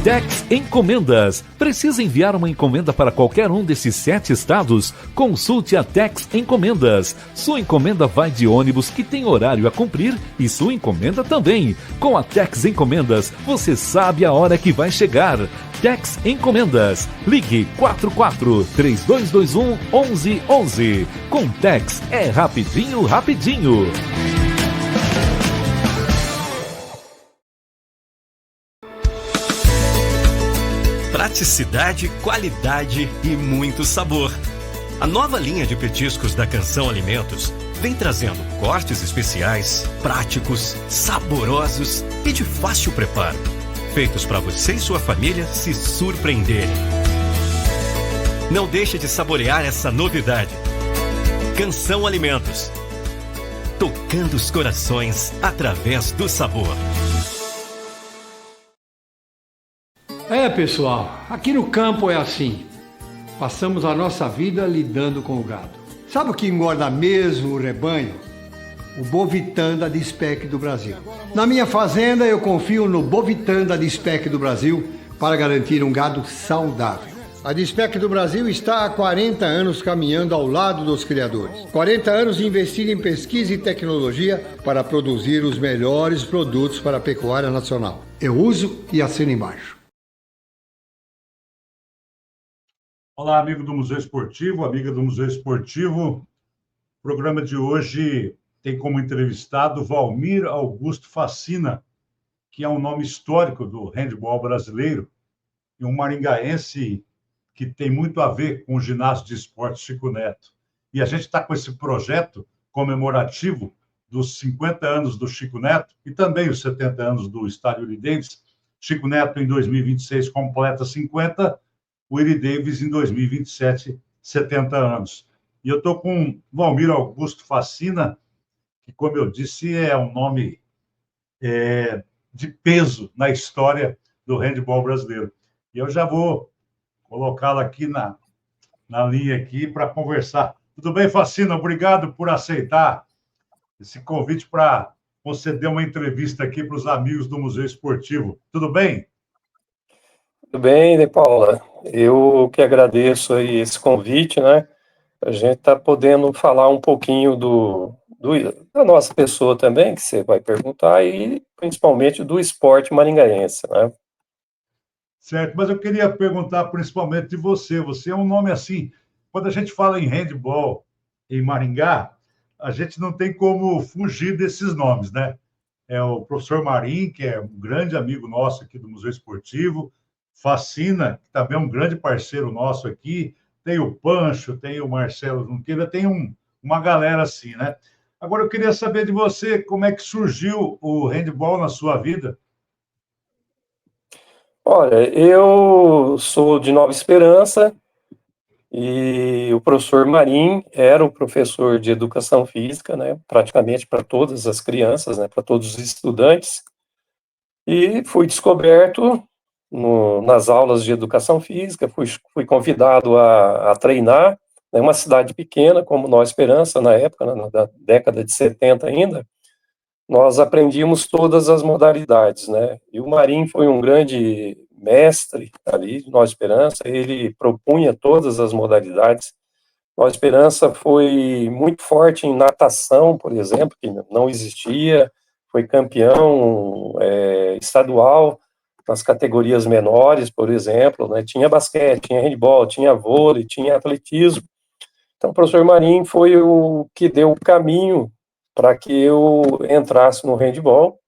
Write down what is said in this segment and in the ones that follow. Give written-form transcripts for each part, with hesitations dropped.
Tex Encomendas. Precisa enviar uma encomenda para qualquer um desses 7 estados? Consulte a Tex Encomendas. Sua encomenda vai de ônibus que tem horário a cumprir e sua encomenda também. Com a Tex Encomendas, você sabe a hora que vai chegar. Tex Encomendas. Ligue 44-3221-1111. Com Tex é rapidinho, rapidinho. Praticidade, qualidade e muito sabor. A nova linha de petiscos da Canção Alimentos vem trazendo cortes especiais, práticos, saborosos e de fácil preparo, feitos para você e sua família se surpreenderem. Não deixe de saborear essa novidade. Canção Alimentos, tocando os corações através do sabor. Pessoal, aqui no campo é assim. Passamos a nossa vida lidando com o gado. Sabe o que engorda mesmo o rebanho? O Bovitan da Dispec do Brasil. Na minha fazenda eu confio no Bovitan da Dispec do Brasil para garantir um gado saudável. A Dispec do Brasil está há 40 anos caminhando ao lado dos criadores. 40 anos investindo em pesquisa e tecnologia para produzir os melhores produtos para a pecuária nacional. Eu uso e assino embaixo. Olá, amigo do Museu Esportivo, amiga do Museu Esportivo. O programa de hoje tem como entrevistado Valmir Augusto Facina, que é um nome histórico do handebol brasileiro e um maringaense que tem muito a ver com o ginásio de esportes Chico Neto. E a gente está com esse projeto comemorativo dos 50 anos do Chico Neto e também os 70 anos do Estádio Willie Davis. Chico Neto, em 2026, completa 50, o Willie Davis, em 2027, 70 anos. E eu estou com Valmir Augusto Facina, que, como eu disse, é um nome de peso na história do handebol brasileiro. E eu já vou colocá-lo aqui na linha aqui para conversar. Tudo bem, Facina? Obrigado por aceitar esse convite para conceder uma entrevista aqui para os amigos do Museu Esportivo. Tudo bem? Tudo bem, De Paula. Eu que agradeço aí esse convite, né? A gente está podendo falar um pouquinho da nossa pessoa também, que você vai perguntar, e principalmente do esporte maringaense, né? Certo, mas eu queria perguntar principalmente de você. Você é um nome assim, quando a gente fala em handebol em Maringá, a gente não tem como fugir desses nomes, né? É o professor Marim, que é um grande amigo nosso aqui do Museu Esportivo, Facina, que também é um grande parceiro nosso aqui, tem o Pancho, tem o Marcelo Junqueira, tem uma galera assim, né? Agora, eu queria saber de você, como é que surgiu o handebol na sua vida? Olha, eu sou de Nova Esperança e o professor Marim era o professor de educação física, né? Praticamente para todas as crianças, né? Para todos os estudantes. E fui descoberto nas aulas de educação física, fui convidado a treinar em uma cidade pequena, como Nova Esperança, na época, na década de 70 ainda, nós aprendíamos todas as modalidades, né? E o Marim foi um grande mestre ali de Nova Esperança, ele propunha todas as modalidades. Nova Esperança foi muito forte em natação, por exemplo, que não existia, foi campeão estadual nas categorias menores, por exemplo, né? Tinha basquete, tinha handebol, tinha vôlei, tinha atletismo. Então, o professor Marim foi o que deu o caminho para que eu entrasse no handebol.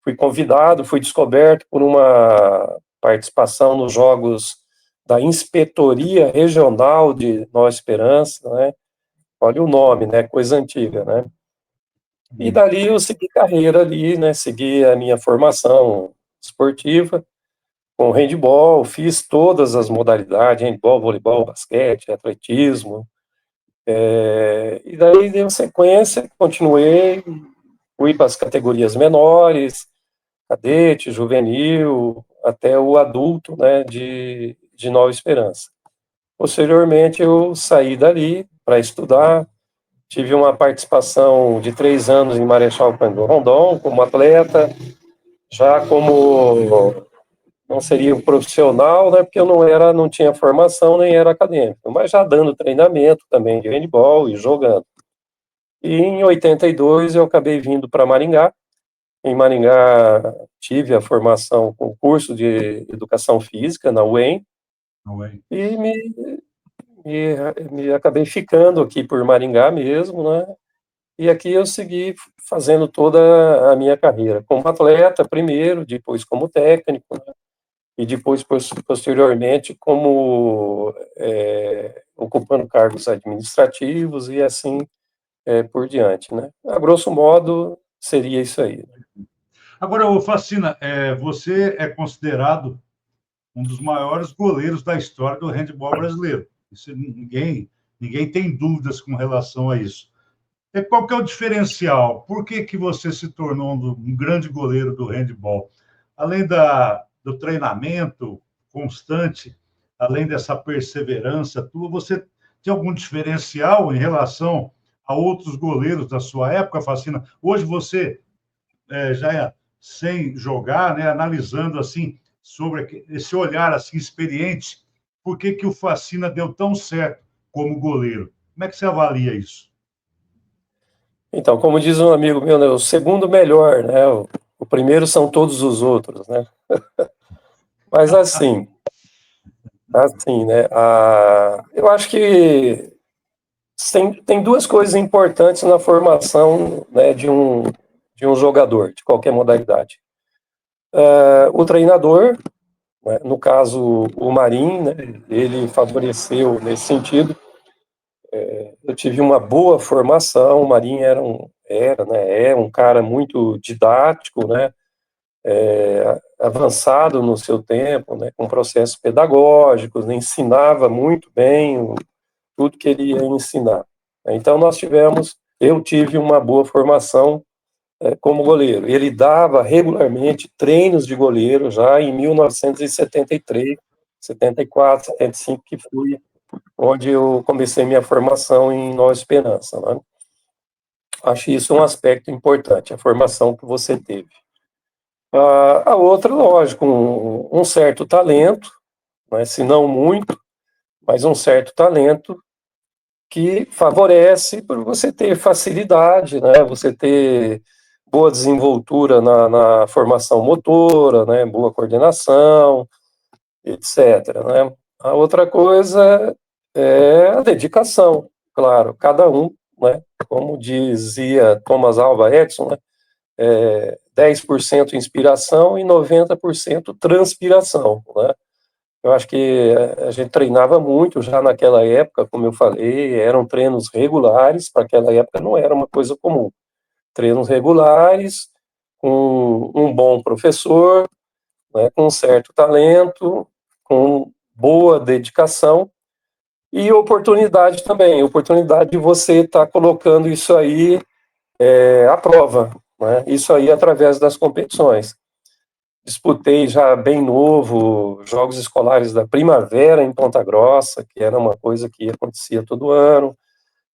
Fui convidado, fui descoberto por uma participação nos jogos da Inspetoria Regional de Nova Esperança, né? Olha o nome, né? Coisa antiga, né? E dali eu segui carreira ali, né? Segui a minha formação esportiva com handebol, fiz todas as modalidades, handebol, voleibol, basquete, atletismo, e daí deu sequência, continuei, fui para as categorias menores, cadete, juvenil, até o adulto, né, de Nova Esperança. Posteriormente eu saí dali para estudar, tive uma participação de 3 anos em Marechal Cândido Rondon como atleta, já como não seria um profissional, né, porque eu não tinha formação nem era acadêmico, mas já dando treinamento também de handball e jogando. E em 82 eu acabei vindo para Maringá. Em Maringá tive a formação com o curso de Educação Física na UEM e me acabei ficando aqui por Maringá mesmo, né? E aqui eu segui fazendo toda a minha carreira, como atleta primeiro, depois como técnico, né? E depois, posteriormente, como ocupando cargos administrativos e assim por diante, né? A grosso modo, seria isso aí. Né? Agora, ô Facina, você é considerado um dos maiores goleiros da história do handebol brasileiro. Isso, ninguém tem dúvidas com relação a isso. Qual que é o diferencial? Por que você se tornou um grande goleiro do handebol? Além do treinamento constante, além dessa perseverança tua, você tem algum diferencial em relação a outros goleiros da sua época, Facina? Hoje você já sem jogar, né, analisando assim sobre esse olhar assim experiente, por que o Facina deu tão certo como goleiro? Como é que você avalia isso? Então, como diz um amigo meu, né, o segundo melhor, né? O primeiro são todos os outros, né? Mas assim, né? Eu acho que tem duas coisas importantes na formação, né, de um jogador, de qualquer modalidade. O treinador, né, no caso o Marinho, né, ele favoreceu nesse sentido. Eu tive uma boa formação, o Marinho é um cara muito didático, né, avançado no seu tempo, né, com processos pedagógicos, né, ensinava muito bem tudo que ele ia ensinar. Então eu tive uma boa formação como goleiro. Ele dava regularmente treinos de goleiro já em 1973, 74, 75, que foi onde eu comecei minha formação em Nova Esperança. Né? Acho isso um aspecto importante, a formação que você teve. A outra, lógico, um certo talento, né, se não muito, mas um certo talento que favorece por você ter facilidade, né, você ter boa desenvoltura na formação motora, né, boa coordenação, etc. Né. A outra coisa é a dedicação, claro, cada um, né, como dizia Thomas Alva Edison, né, 10% inspiração e 90% transpiração, né? Eu acho que a gente treinava muito já naquela época, como eu falei, eram treinos regulares, para aquela época não era uma coisa comum. Treinos regulares, com um bom professor, né, com certo talento, com boa dedicação e oportunidade também, oportunidade de você estar colocando isso aí à prova, né, isso aí através das competições. Disputei já bem novo jogos escolares da primavera em Ponta Grossa, que era uma coisa que acontecia todo ano,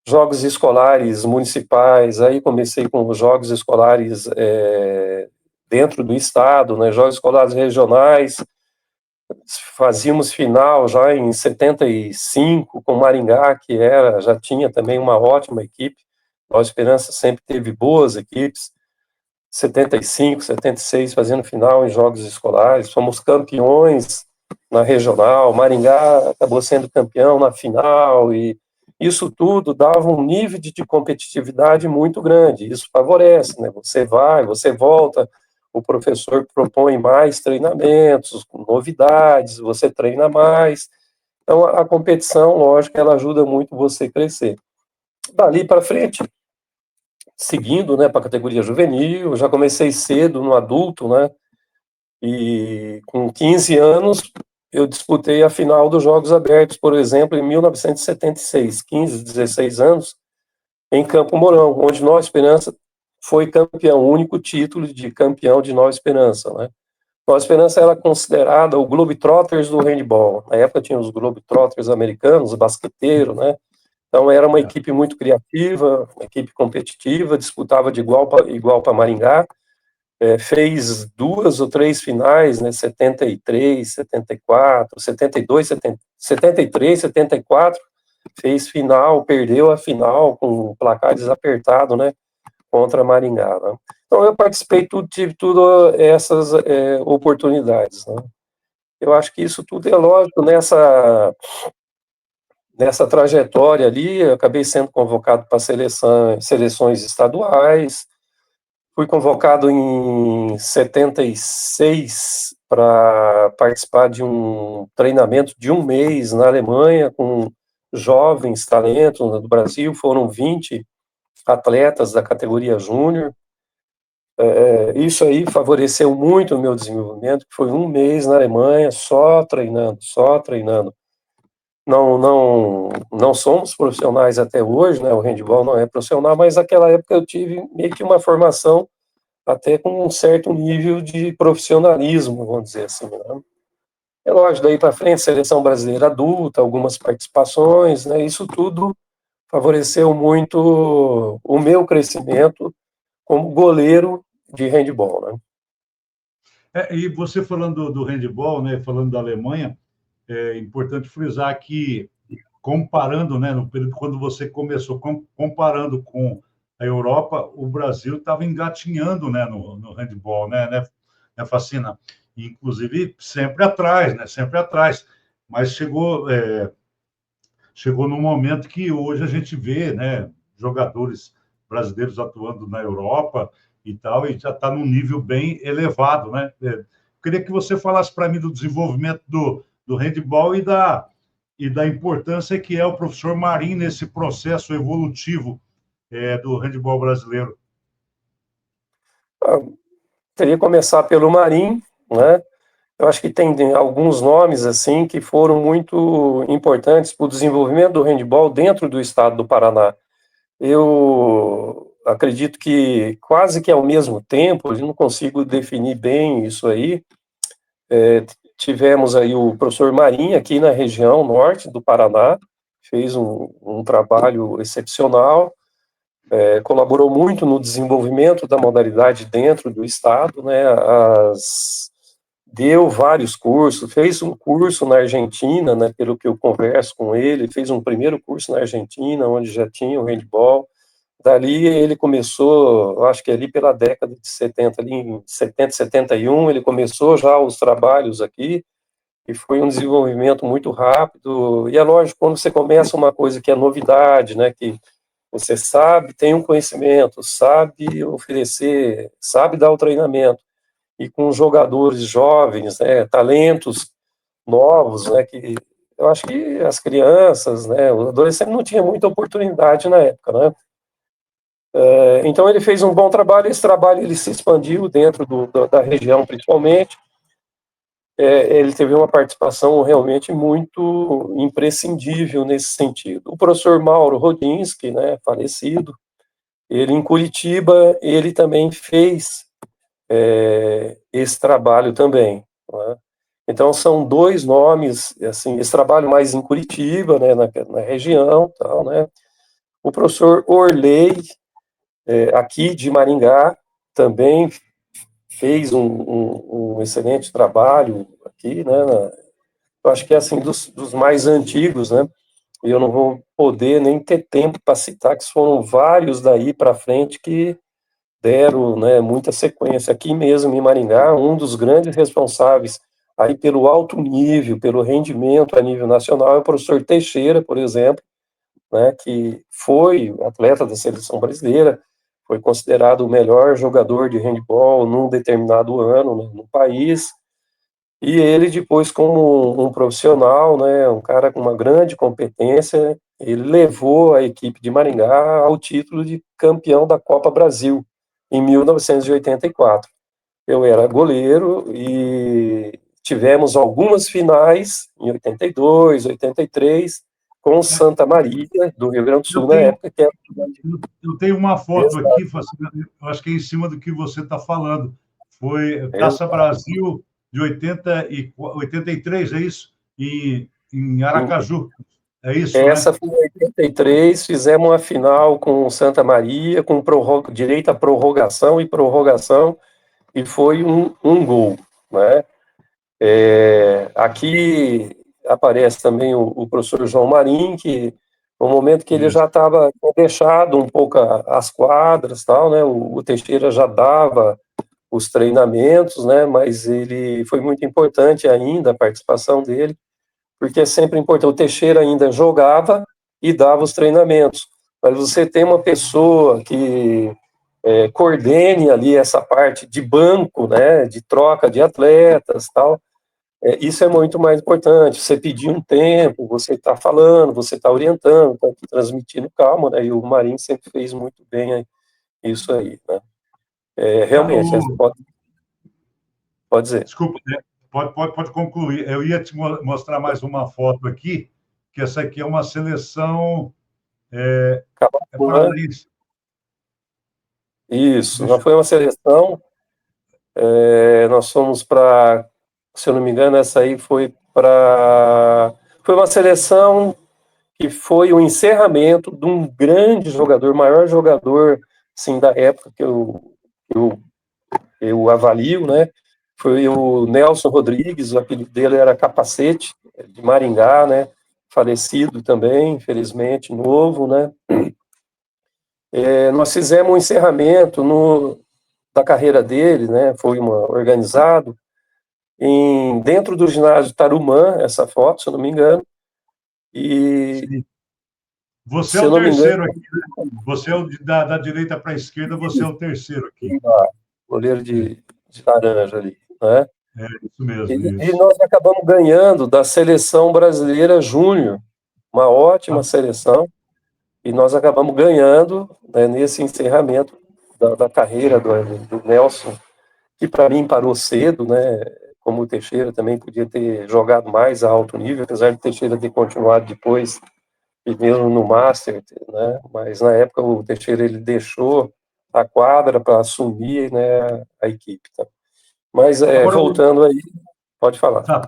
jogos escolares municipais, aí comecei com os jogos escolares dentro do estado, né, jogos escolares regionais, fazíamos final já em 75 com Maringá, que já tinha também uma ótima equipe, Nova Esperança sempre teve boas equipes, 75, 76, fazendo final em jogos escolares, fomos campeões na regional, Maringá acabou sendo campeão na final, e isso tudo dava um nível de competitividade muito grande, isso favorece, né, você vai, você volta, o professor propõe mais treinamentos, novidades, você treina mais, então a competição, lógico, ela ajuda muito você a crescer. Dali para frente, seguindo, né, para a categoria juvenil, já comecei cedo no adulto, né, e com 15 anos eu disputei a final dos Jogos Abertos, por exemplo, em 1976, 15, 16 anos, em Campo Mourão, onde Nova Esperança foi campeão, o único título de campeão de Nova Esperança, né. Nova Esperança era considerada o Globetrotters do handball. Na época tinha os Globetrotters americanos, basqueteiro, né, então, era uma equipe muito criativa, uma equipe competitiva, disputava de igual para Maringá, fez 2 ou 3 finais, né, 73, 74, 72, 73, 74, fez final, perdeu a final com um placar desapertado, né, contra Maringá, né? Então eu participei, tive tudo essas oportunidades, né? Eu acho que isso tudo é lógico nessa trajetória ali. Eu acabei sendo convocado para seleções estaduais, fui convocado em 76 para participar de um treinamento de um mês na Alemanha com jovens talentos do Brasil. Foram 20 atletas da categoria júnior. Isso aí favoreceu muito o meu desenvolvimento, que foi um mês na Alemanha só treinando, só treinando. Não somos profissionais até hoje, né? O handball não é profissional, mas naquela época eu tive meio que uma formação até com um certo nível de profissionalismo, vamos dizer assim, né? É lógico, daí para frente, seleção brasileira adulta, algumas participações, né? Isso tudo favoreceu muito o meu crescimento como goleiro de handball, né? E você falando do handball, né, falando da Alemanha, é importante frisar que, comparando, né, no período quando você começou, comparando com a Europa, o Brasil estava engatinhando, né, no handball, né, Facina? Inclusive, sempre atrás, né, sempre atrás. Mas chegou num momento que hoje a gente vê, né, jogadores brasileiros atuando na Europa e tal, e já está num nível bem elevado, né? Queria que você falasse para mim do desenvolvimento do handball e da importância que é o professor Marim nesse processo evolutivo do handball brasileiro. Teria que começar pelo Marim, né? Eu acho que tem alguns nomes assim que foram muito importantes para o desenvolvimento do handball dentro do estado do Paraná. Eu acredito que quase que ao mesmo tempo, eu não consigo definir bem isso aí, tivemos aí o professor Marim aqui na região norte do Paraná, fez um trabalho excepcional, colaborou muito no desenvolvimento da modalidade dentro do estado, né? Deu vários cursos, fez um curso na Argentina, né, pelo que eu converso com ele, fez um primeiro curso na Argentina, onde já tinha o handball. Dali ele começou, acho que ali pela década de 70, ali em 70, 71, ele começou já os trabalhos aqui, e foi um desenvolvimento muito rápido. E é lógico, quando você começa uma coisa que é novidade, né, que você sabe, tem um conhecimento, sabe oferecer, sabe dar o treinamento, e com jogadores jovens, né, talentos novos, né, que eu acho que as crianças, né, os adolescentes não tinham muita oportunidade na época, né. Então ele fez um bom trabalho, esse trabalho ele se expandiu dentro da região principalmente, ele teve uma participação realmente muito imprescindível nesse sentido. O professor Mauro Rodinski, né, falecido, ele em Curitiba, ele também fez esse trabalho também, né? Então são dois nomes, assim, esse trabalho mais em Curitiba, né, na região, tal, né? O professor Orley, aqui de Maringá, também fez um excelente trabalho aqui, né? Eu acho que é assim dos mais antigos, né? E eu não vou poder nem ter tempo para citar, que foram vários daí para frente que deram, né, muita sequência. Aqui mesmo em Maringá, um dos grandes responsáveis aí pelo alto nível, pelo rendimento a nível nacional, é o professor Teixeira, por exemplo, né, que foi atleta da seleção brasileira, foi considerado o melhor jogador de handball num determinado ano, né, no país, e ele depois, como um profissional, né, um cara com uma grande competência, ele levou a equipe de Maringá ao título de campeão da Copa Brasil, em 1984. Eu era goleiro e tivemos algumas finais em 82, 83, com Santa Maria, do Rio Grande do Sul, na época. Eu tenho uma foto aqui, eu acho que é em cima do que você está falando. Foi Taça Brasil de 83, é isso? Em Aracaju. É isso, essa né? foi em 83, fizemos uma final com Santa Maria, com direito à prorrogação, e foi um gol, né? Aqui aparece também o professor João Marim, que no momento que ele Isso. já estava deixado um pouco as quadras, tal, né? O Teixeira já dava os treinamentos, né? Mas ele foi muito importante ainda a participação dele, porque é sempre importante. O Teixeira ainda jogava e dava os treinamentos, mas você tem uma pessoa que coordene ali essa parte de banco, né? De troca de atletas, tal. Isso é muito mais importante. Você pedir um tempo, você está falando, você está orientando, está transmitindo calma, né? E o Marinho sempre fez muito bem isso aí, né? Tá, Realmente, pode dizer. desculpa, né? Pode concluir. Eu ia te mostrar mais uma foto aqui, que essa aqui é uma seleção Camacuã, paranaense. isso. Nós Deixa foi uma seleção, nós fomos para, se eu não me engano, essa aí foi para... Foi uma seleção que foi o encerramento de um grande jogador, maior jogador, assim, da época que eu avalio, né? Foi o Nelson Rodrigues, o apelido dele era Capacete, de Maringá, né? Falecido também, infelizmente, novo, né? Nós fizemos um encerramento da carreira dele, né? Foi organizado dentro do ginásio Tarumã, essa foto, se eu não me engano, e Sim. Você é se eu o não me engano, terceiro aqui, né? Você é da direita para a esquerda, você é o terceiro aqui. goleiro É, de laranja ali, né? isso mesmo, E isso. nós acabamos ganhando da seleção brasileira júnior, uma ótima seleção, e nós acabamos ganhando, né, nesse encerramento da carreira do Nelson, que para mim parou cedo, né? Como o Teixeira também podia ter jogado mais a alto nível, apesar de Teixeira ter continuado depois, e mesmo no Master, né? Mas na época o Teixeira ele deixou a quadra para assumir, né, a equipe. Tá? Mas Agora, voltando aí, pode falar. tá,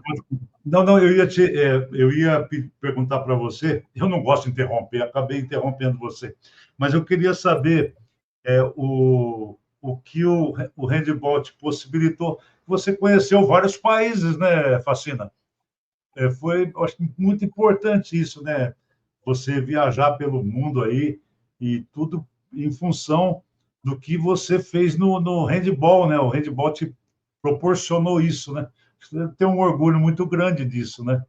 não, eu ia perguntar para você, eu não gosto de interromper, acabei interrompendo você, mas eu queria saber o que o handball te possibilitou. Você conheceu vários países, né, Facina? Foi, acho que muito importante isso, né? Você viajar pelo mundo aí e tudo em função do que você fez no handball, né? O handball te proporcionou isso, né? Você tem um orgulho muito grande disso, né?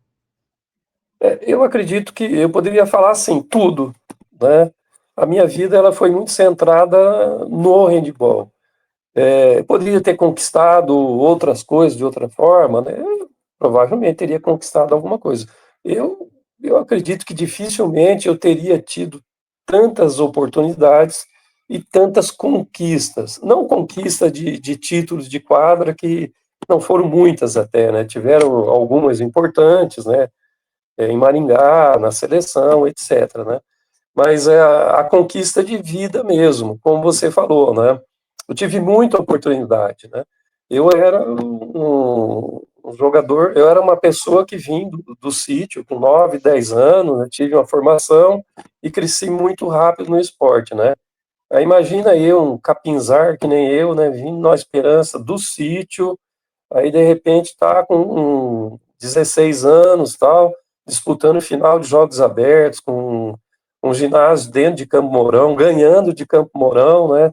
Eu acredito que eu poderia falar assim, tudo, né? A minha vida ela foi muito centrada no handball. Poderia ter conquistado outras coisas de outra forma, né? Eu provavelmente teria conquistado alguma coisa. Eu, eu acredito que dificilmente eu teria tido tantas oportunidades e tantas conquistas. Não conquista de títulos de quadra, que não foram muitas até, né? Tiveram algumas importantes, né? Em Maringá, na seleção, etc., né? Mas é a conquista de vida mesmo, como você falou, né? Eu tive muita oportunidade, né? Eu era um jogador, eu era uma pessoa que vim do sítio com 9, 10 anos, né? Tive uma formação e cresci muito rápido no esporte, né? Aí imagina eu, um capinzar que nem eu, né? Vindo na Esperança do sítio, aí de repente tá com 16 anos, tal, disputando final de Jogos Abertos com um ginásio dentro de Campo Mourão, ganhando de Campo Mourão, né?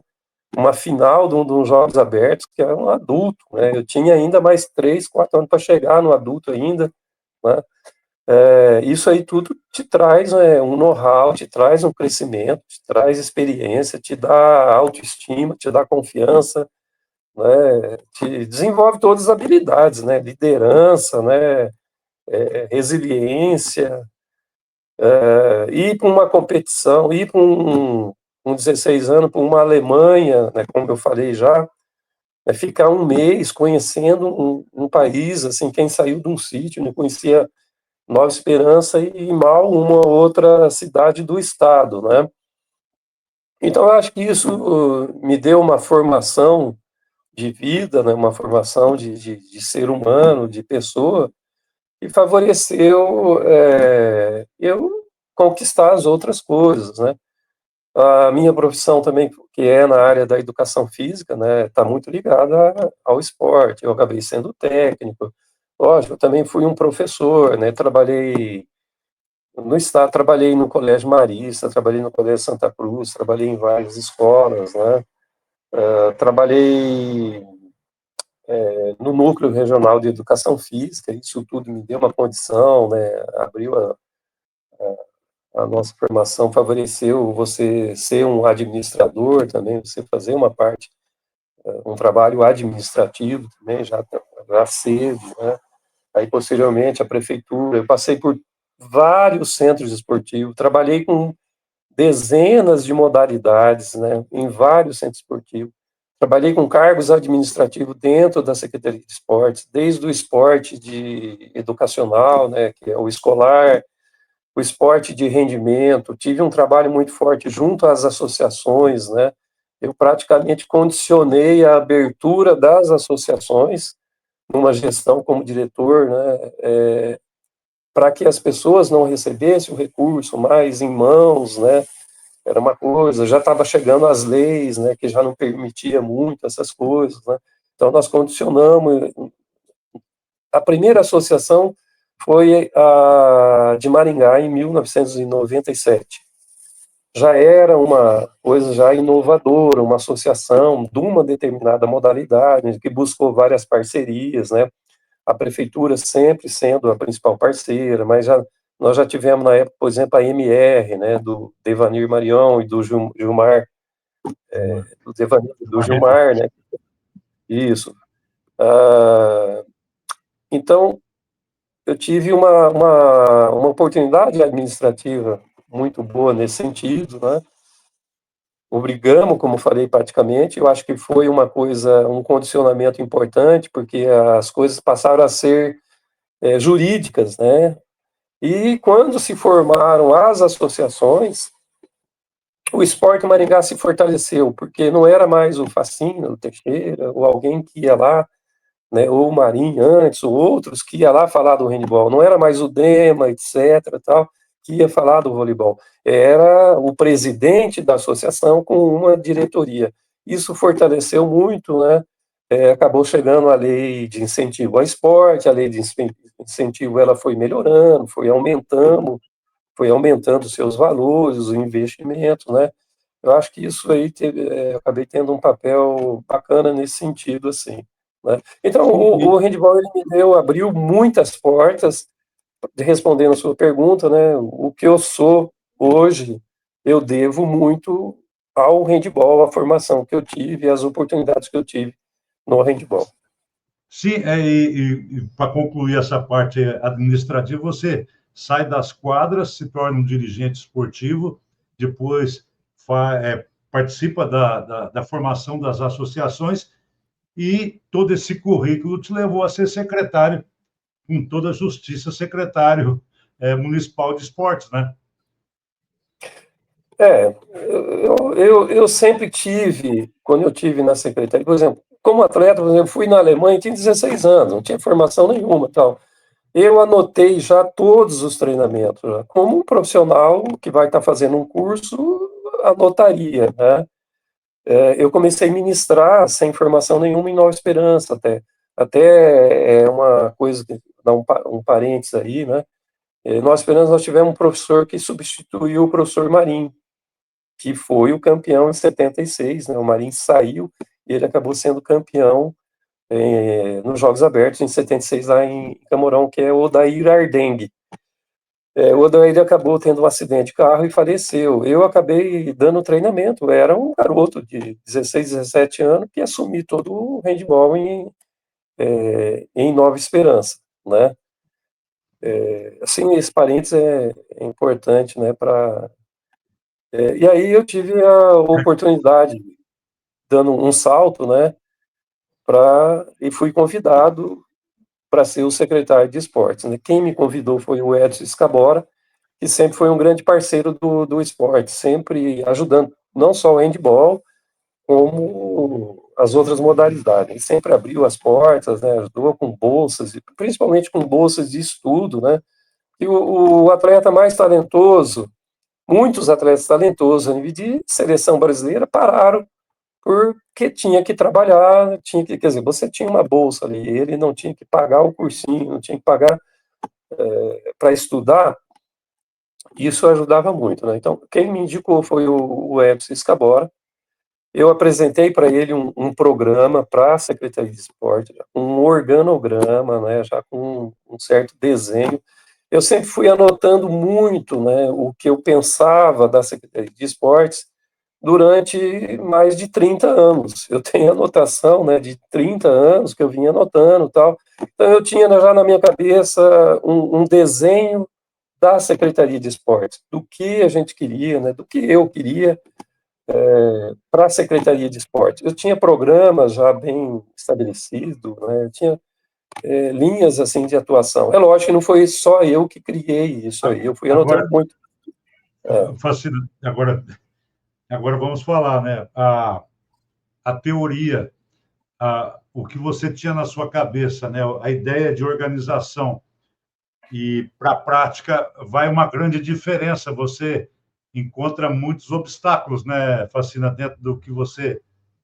Uma final de um Jogos Abertos, que era um adulto, né? Eu tinha ainda mais 3, 4 anos para chegar no adulto ainda, né? Isso aí tudo te traz, né, um know-how, te traz um crescimento, te traz experiência, te dá autoestima, te dá confiança, né? Te desenvolve todas as habilidades, né? Liderança, né? Resiliência, ir para uma competição, ir para com 16 anos para uma Alemanha, né, como eu falei já, ficar um mês conhecendo um país, assim, quem saiu de um sítio, não conhecia Nova Esperança e mal uma outra cidade do estado, né? Então, eu acho que isso me deu uma formação de vida, né, uma formação de ser humano, de pessoa, e favoreceu eu conquistar as outras coisas, né? A minha profissão também, que é na área da educação física, né, está muito ligada ao esporte. Eu acabei sendo técnico. Lógico, eu também fui um professor, né, trabalhei no estado, trabalhei no Colégio Marista, trabalhei no Colégio Santa Cruz, trabalhei em várias escolas, né, trabalhei no Núcleo Regional de Educação Física. Isso tudo me deu uma condição, né, abriu a nossa formação, favoreceu você ser um administrador também, você fazer uma parte, um trabalho administrativo também, já cedo, né? Aí, posteriormente, a prefeitura, eu passei por vários centros esportivos, trabalhei com dezenas de modalidades, né, em vários centros esportivos, trabalhei com cargos administrativos dentro da Secretaria de Esportes, desde o esporte educacional, né, que é o escolar, o esporte de rendimento, tive um trabalho muito forte junto às associações, né? Eu praticamente condicionei a abertura das associações numa gestão como diretor, né? Para que as pessoas não recebessem o recurso mais em mãos, né? Era uma coisa, já estava chegando as leis, né? Que já não permitia muito essas coisas, né? Então nós condicionamos. A primeira associação foi a de Maringá, em 1997. Já era uma coisa já inovadora, uma associação de uma determinada modalidade, que buscou várias parcerias, né? A prefeitura sempre sendo a principal parceira, mas nós já tivemos na época, por exemplo, a MR, né, do Devanir Marião e do Gilmar, do Devanir, do Gilmar, né? Isso. Então, eu tive uma oportunidade administrativa muito boa nesse sentido, né? Obrigamos, como falei, praticamente. Eu acho que foi uma coisa, um condicionamento importante, porque as coisas passaram a ser jurídicas, né? E quando se formaram as associações, o Esporte Maringá se fortaleceu, porque não era mais o Facina, o Teixeira, ou alguém que ia lá, né, ou o Marinho antes, ou outros que ia lá falar do handebol. Não era mais o Dema, etc., tal, que ia falar do voleibol. Era o presidente da associação com uma diretoria. Isso fortaleceu muito, né? Acabou chegando a lei de incentivo ao esporte, a lei de incentivo ela foi melhorando, foi aumentando seus valores, os investimentos, né? Eu acho que isso aí acabei tendo um papel bacana nesse sentido, assim, né? Então, o handball ele abriu muitas portas, respondendo a sua pergunta, né? O que eu sou hoje, eu devo muito ao handball, à formação que eu tive, às oportunidades que eu tive no handball. Sim, e para concluir essa parte administrativa, você sai das quadras, se torna um dirigente esportivo, depois participa da formação das associações e todo esse currículo te levou a ser secretário, com toda a justiça, secretário municipal de esportes, né? Eu sempre tive, quando eu tive na secretaria, por exemplo, como atleta, por exemplo, fui na Alemanha, tinha 16 anos, não tinha formação nenhuma, tal. Eu anotei já todos os treinamentos, já. Como um profissional que vai estar fazendo um curso, anotaria, né? Eu comecei a ministrar sem formação nenhuma em Nova Esperança, até é uma coisa, dar um parênteses aí, né? Em Nova Esperança nós tivemos um professor que substituiu o professor Marim, que foi o campeão em 76, né? O Marim saiu e ele acabou sendo campeão nos Jogos Abertos em 76 lá em Camorão, que é o Odair Ardengue. O Odair acabou tendo um acidente de carro e faleceu. Eu acabei dando treinamento, eu era um garoto de 16, 17 anos que assumi todo o handball em Nova Esperança, né? Assim, esse parênteses é importante, né, e aí eu tive a oportunidade, dando um salto, né, e fui convidado para ser o secretário de esportes, né? Quem me convidou foi o Edson Escabora, que sempre foi um grande parceiro do esporte, sempre ajudando, não só o handball, como as outras modalidades. Ele sempre abriu as portas, né, ajudou com bolsas, principalmente com bolsas de estudo, né? E o atleta mais talentoso, muitos atletas talentosos a nível de seleção brasileira pararam porque tinha que trabalhar, quer dizer, você tinha uma bolsa ali, ele não tinha que pagar o cursinho, não tinha que pagar para estudar, isso ajudava muito, né? Então, quem me indicou foi o Ebson Escabora. Eu apresentei para ele um programa para a Secretaria de Esporte, um organograma, né, já com um certo desenho. Eu sempre fui anotando muito, né, o que eu pensava da Secretaria de Esportes durante mais de 30 anos. Eu tenho anotação, né, de 30 anos que eu vinha anotando e tal. Então, eu tinha já na minha cabeça um desenho da Secretaria de Esportes, do que a gente queria, né, do que eu queria para a Secretaria de Esportes. Eu tinha programas já bem estabelecidos, né, eu tinha linhas assim de atuação. É lógico que não foi só eu que criei isso aí, eu fui anotando Agora, muito. Facina, agora vamos falar, né? A teoria, o que você tinha na sua cabeça, né? A ideia de organização e para a prática vai uma grande diferença. Você encontra muitos obstáculos, né, Facina, dentro do que você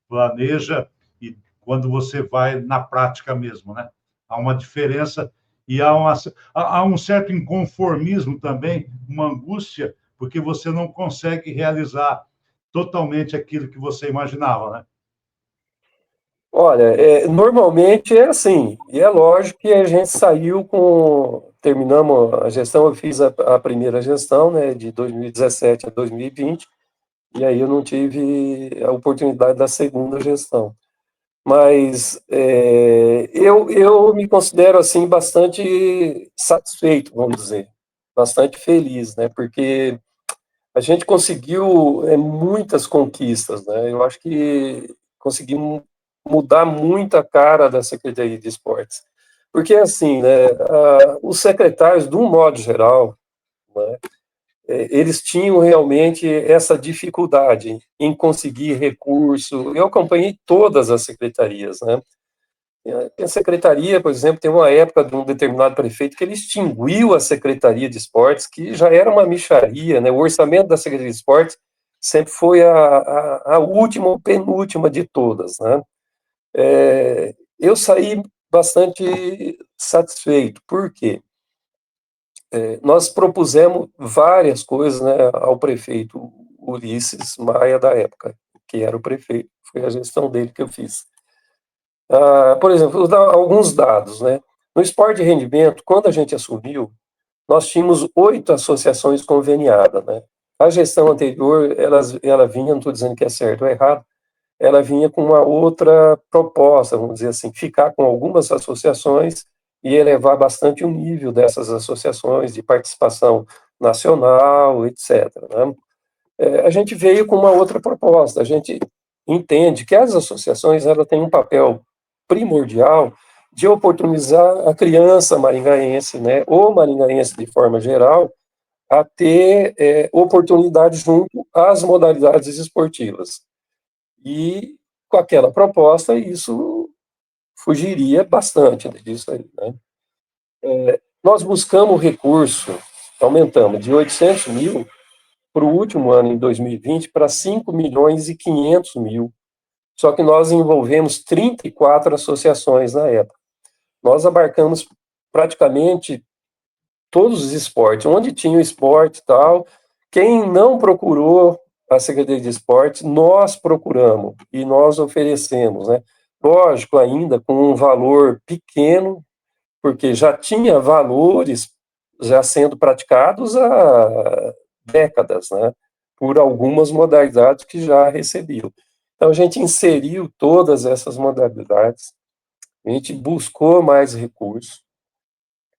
planeja e quando você vai na prática mesmo, né? Há uma diferença e há um certo inconformismo também, uma angústia, porque você não consegue realizar totalmente aquilo que você imaginava, né? Olha, normalmente é assim, e é lógico que a gente terminamos a gestão, eu fiz a primeira gestão, né, de 2017 a 2020, e aí eu não tive a oportunidade da segunda gestão. Mas eu me considero, assim, bastante satisfeito, vamos dizer, bastante feliz, né, porque a gente conseguiu muitas conquistas, né, eu acho que conseguimos mudar muito a cara da Secretaria de Esportes. Porque, assim, né, os secretários, de um modo geral, né, eles tinham realmente essa dificuldade em conseguir recurso. Eu acompanhei todas as secretarias, né? A secretaria, por exemplo, tem uma época de um determinado prefeito que ele extinguiu a Secretaria de Esportes, que já era uma mixaria, né? O orçamento da Secretaria de Esportes sempre foi a última ou penúltima de todas, né? Eu saí bastante satisfeito, por quê? Nós propusemos várias coisas, né, ao prefeito Ulisses Maia da época, que era o prefeito, foi a gestão dele que eu fiz. Por exemplo, vou dar alguns dados, né? No esporte de rendimento, quando a gente assumiu, nós tínhamos 8 associações conveniadas, né? A gestão anterior, ela vinha, não estou dizendo que é certo ou errado, ela vinha com uma outra proposta, vamos dizer assim, ficar com algumas associações e elevar bastante o nível dessas associações de participação nacional, etc. Né? A gente veio com uma outra proposta, a gente entende que as associações ela têm um papel primordial de oportunizar a criança maringaense, né, ou maringaense de forma geral, a ter oportunidade junto às modalidades esportivas. E com aquela proposta, isso fugiria bastante disso aí, né? Nós buscamos recurso, aumentamos de 800 mil para o último ano, em 2020, para 5 milhões e 500 mil. Só que nós envolvemos 34 associações na época. Nós abarcamos praticamente todos os esportes, onde tinha o esporte e tal. Quem não procurou a Secretaria de Esportes, nós procuramos e nós oferecemos, né? Lógico, ainda com um valor pequeno, porque já tinha valores já sendo praticados há décadas, né? Por algumas modalidades que já recebiam. Então, a gente inseriu todas essas modalidades, a gente buscou mais recursos.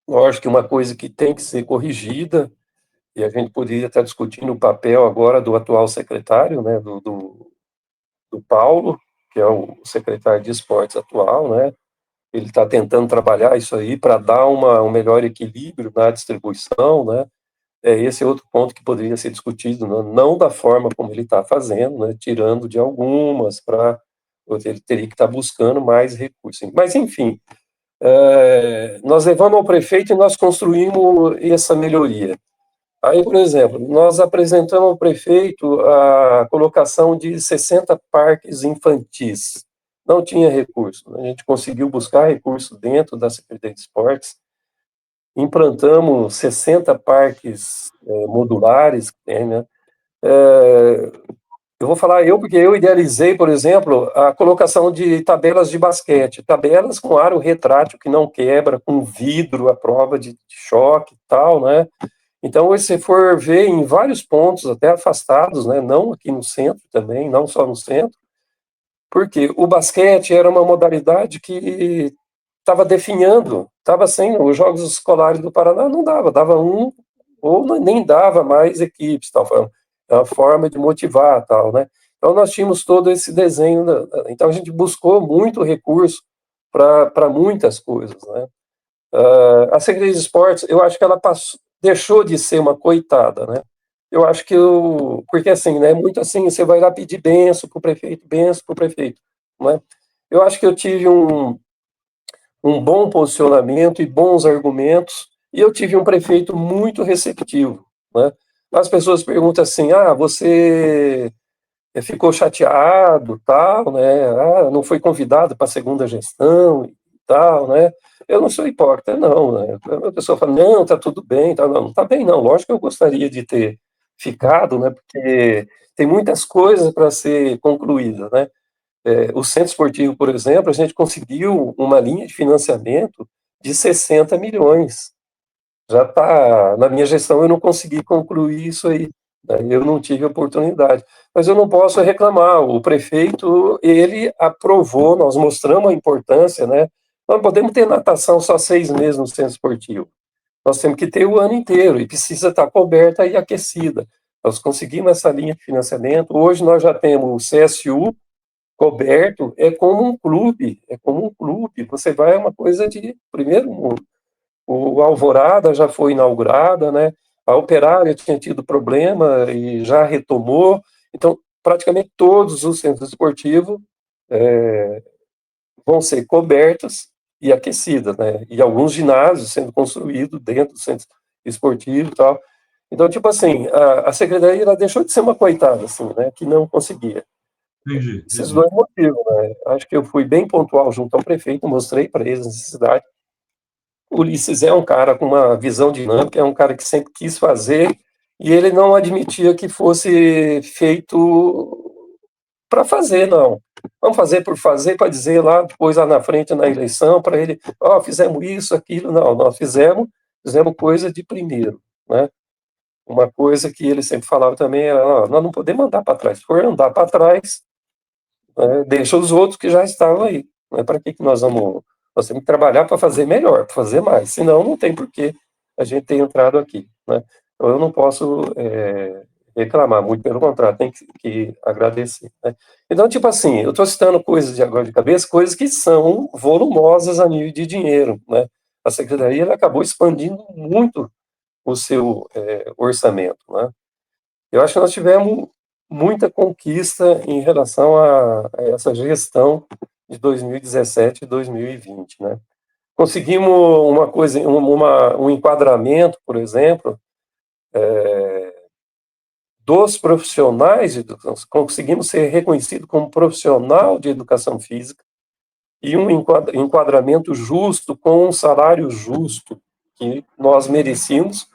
Lógico que uma coisa que tem que ser corrigida, e a gente poderia estar discutindo o papel agora do atual secretário, né, do Paulo, que é o secretário de esportes atual, né, ele está tentando trabalhar isso aí para dar um melhor equilíbrio na distribuição, né, esse é outro ponto que poderia ser discutido, não da forma como ele está fazendo, né, tirando de algumas, ele teria que estar buscando mais recursos. Mas, enfim, nós levamos ao prefeito e nós construímos essa melhoria. Aí, por exemplo, nós apresentamos ao prefeito a colocação de 60 parques infantis. Não tinha recurso, né? A gente conseguiu buscar recurso dentro da Secretaria de Esportes, implantamos 60 parques modulares, né? Eu vou falar porque eu idealizei, por exemplo, a colocação de tabelas de basquete, tabelas com aro retrátil que não quebra, com vidro à prova de choque e tal, né? Então, se for ver em vários pontos, até afastados, né, não aqui no centro também, não só no centro, porque o basquete era uma modalidade que estava definhando, estava sem, os Jogos Escolares do Paraná não dava um, ou nem dava mais equipes, tal, foi uma forma de motivar, tal, né. Então, nós tínhamos todo esse desenho, então a gente buscou muito recurso para muitas coisas, né. A Secretaria de Esportes, eu acho que ela deixou de ser uma coitada, né? Eu acho que porque assim, né? Muito assim, você vai lá pedir benção para o prefeito, né? Eu acho que eu tive um bom posicionamento e bons argumentos, e eu tive um prefeito muito receptivo, né? As pessoas perguntam assim, você ficou chateado, tal, né? Não foi convidado para a segunda gestão e tal, né? Eu não sou hipócrita, não, né? A pessoa fala, não, tá tudo bem, tá, não tá bem, não. Lógico que eu gostaria de ter ficado, né? Porque tem muitas coisas para ser concluídas, né? O centro esportivo, por exemplo, a gente conseguiu uma linha de financiamento de 60 milhões. Já está na minha gestão, eu não consegui concluir isso aí, né? Eu não tive oportunidade, mas eu não posso reclamar. O prefeito, ele aprovou, nós mostramos a importância, né? Nós não podemos ter natação só 6 meses no centro esportivo, nós temos que ter o ano inteiro e precisa estar coberta e aquecida. Nós conseguimos essa linha de financiamento. Hoje nós já temos o CSU coberto, é como um clube. Você vai, é uma coisa de primeiro mundo. O Alvorada já foi inaugurada, né? A Operária tinha tido problema e já retomou. Então, praticamente todos os centros esportivos vão ser cobertos e aquecidos, né? E alguns ginásios sendo construídos dentro do centro esportivo e tal. Então, tipo assim, a secretaria ela deixou de ser uma coitada, assim, né? Que não conseguia. Entendi, Esses entendi. dois motivos, né? Acho que eu fui bem pontual junto ao prefeito, mostrei para eles a necessidade. O Ulisses é um cara com uma visão dinâmica, é um cara que sempre quis fazer, e ele não admitia que fosse feito para fazer, não. Vamos fazer por fazer, para dizer lá, depois lá na frente, na eleição, para ele, fizemos isso, aquilo. Não, nós fizemos coisa de primeiro, né? Uma coisa que ele sempre falava também era, nós não podemos andar para trás. Se for andar para trás, né, deixa os outros que já estavam aí. Não é para que nós vamos. Nós temos que trabalhar para fazer melhor, para fazer mais. Senão, não tem por que a gente ter entrado aqui, né? Então, eu não posso reclamar, muito pelo contrário, tem que agradecer, né? Então, tipo assim, eu estou citando coisas de agora de cabeça, coisas que são volumosas a nível de dinheiro, né? A secretaria ela acabou expandindo muito o seu orçamento, né? Eu acho que nós tivemos muita conquista em relação a essa gestão de 2017 e 2020, né? Conseguimos uma coisa, um enquadramento, por exemplo, dos profissionais de educação, conseguimos ser reconhecidos como profissional de educação física e um enquadramento justo, com um salário justo que nós merecíamos.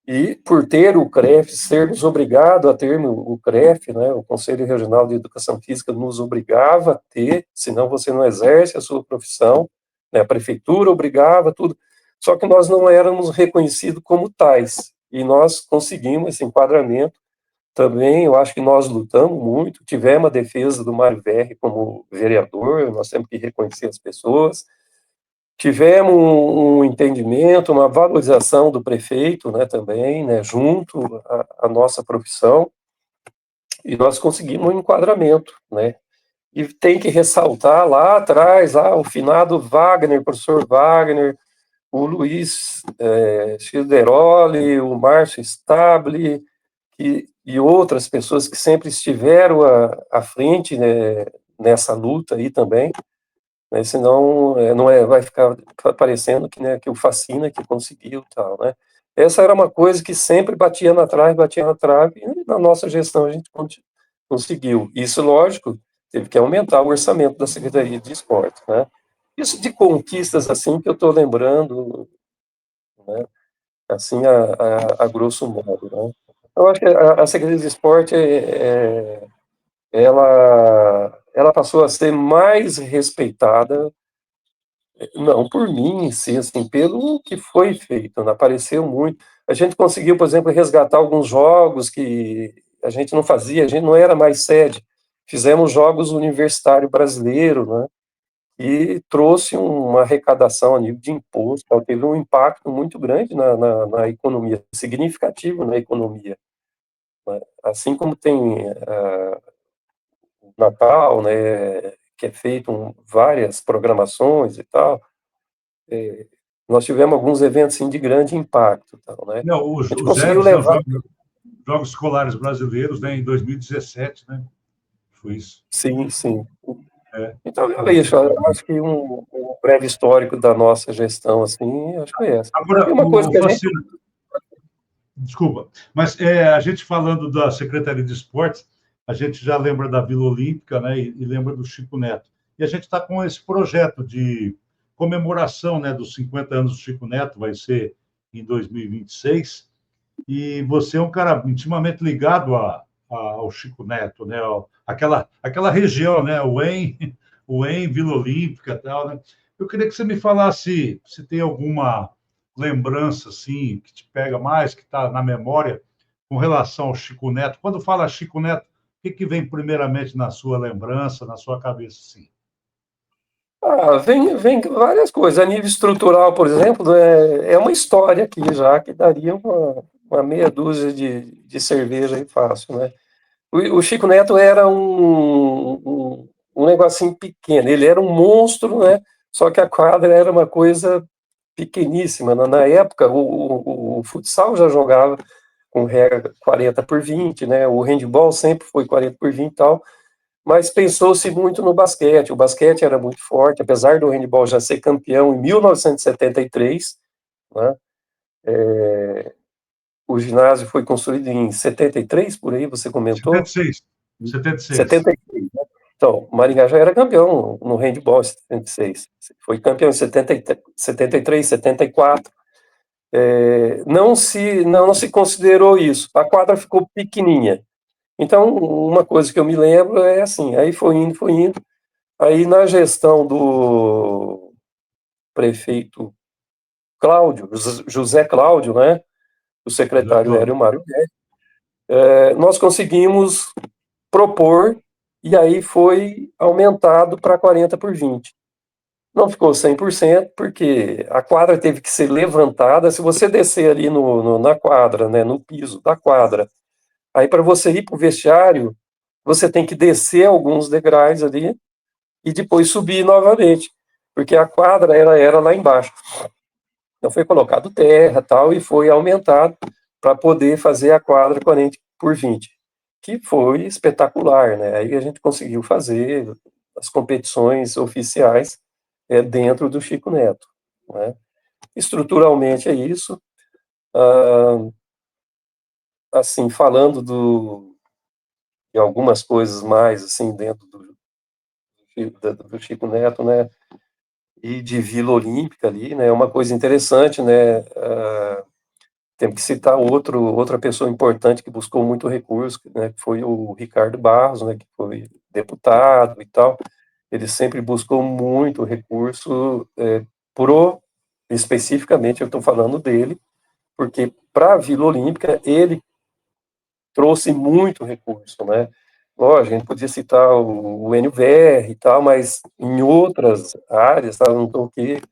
E por ter o CREF, sermos obrigados a ter o CREF, né, o Conselho Regional de Educação Física nos obrigava a ter, senão você não exerce a sua profissão, né, a prefeitura obrigava, tudo, só que nós não éramos reconhecidos como tais, e nós conseguimos esse enquadramento também. Eu acho que nós lutamos muito, tivemos a defesa do Mário Verri como vereador, nós temos que reconhecer as pessoas. Tivemos um entendimento, uma valorização do prefeito, né, também, né, junto à nossa profissão, e nós conseguimos um enquadramento, né. E tem que ressaltar lá atrás, o finado Wagner, professor Wagner, o Luiz Schilderoli, o Márcio Stabile, e outras pessoas que sempre estiveram à frente, né, nessa luta aí também, né, senão não vai ficar parecendo que, né, que o Facina que conseguiu tal, né. Essa era uma coisa que sempre batia na trave, e na nossa gestão a gente conseguiu. Isso, lógico, teve que aumentar o orçamento da Secretaria de Esportes, né? Isso de conquistas, assim, que eu estou lembrando, né? Assim, a grosso modo, né? Eu acho que a Secretaria de Esporte, ela passou a ser mais respeitada, não por mim, sim, assim, pelo que foi feito, né? Apareceu muito. A gente conseguiu, por exemplo, resgatar alguns jogos que a gente não fazia, a gente não era mais sede. Fizemos jogos universitário brasileiro, né? E trouxe uma arrecadação a nível de imposto, então teve um impacto muito grande na economia, significativo na economia, né? Assim como tem o Natal, né, que é feito várias programações e tal, nós tivemos alguns eventos assim, de grande impacto, tal, né? Não, A gente o conseguiu Zeros, né, os levar, Jogos Escolares Brasileios, né, em 2017, né? Foi isso. sim, sim. É, Então, é você isso, eu acho que um breve histórico da nossa gestão, assim, acho que é essa. E Agora, uma coisa o que a gente... Facina, desculpa, mas a gente falando da Secretaria de Esportes, a gente já lembra da Vila Olímpica, né, e lembra do Chico Neto. E a gente está com esse projeto de comemoração, né, dos 50 anos do Chico Neto, vai ser em 2026, e você é um cara intimamente ligado ao Chico Neto, né, aquela região, né, o Vila Olímpica, tal, né? Eu queria que você me falasse se tem alguma lembrança assim que te pega mais, que está na memória com relação ao Chico Neto. Quando fala Chico Neto, o que vem primeiramente na sua lembrança, na sua cabeça, sim? Vem várias coisas. A nível estrutural, por exemplo, é uma história aqui já que daria uma meia dúzia de cerveja aí fácil, né? O Chico Neto era um negocinho pequeno, ele era um monstro, né? Só que a quadra era uma coisa pequeníssima. Na época, o futsal já jogava com regra 40 por 20, né? O handball sempre foi 40 por 20 e tal, mas pensou-se muito no basquete. O basquete era muito forte, apesar do handball já ser campeão em 1973, né? O ginásio foi construído em 73, por aí você comentou? 76. 76. 76, né? Então, o Maringá já era campeão no handball em 76. Foi campeão em 73, 74. Não se considerou isso. A quadra ficou pequenininha. Então, uma coisa que eu me lembro é assim, aí foi indo, foi indo. Aí na gestão do prefeito Cláudio, José Cláudio, né? O José secretário era Cláudio. o Mário Guedes, nós conseguimos propor, e aí foi aumentado para 40 por 20. Não ficou 100%, porque a quadra teve que ser levantada. Se você descer ali na quadra, né, no piso da quadra, aí para você ir para o vestiário, você tem que descer alguns degraus ali e depois subir novamente, porque a quadra era lá embaixo. Então foi colocado terra tal, e foi aumentado para poder fazer a quadra 40 por 20, que foi espetacular, né? Aí a gente conseguiu fazer as competições oficiais dentro do Chico Neto, né? Estruturalmente é isso. Assim, falando de algumas coisas mais, assim, dentro do Chico Neto, né? E de Vila Olímpica ali, né? Uma coisa interessante, né? Temos que citar outra pessoa importante que buscou muito recurso, né? Que foi o Ricardo Barros, né? Que foi deputado e tal. Ele sempre buscou muito recurso, especificamente eu estou falando dele, porque para a Vila Olímpica ele trouxe muito recurso, né? Lógico, a gente podia citar o NVR e tal, mas em outras áreas, tá? Eu não estou aqui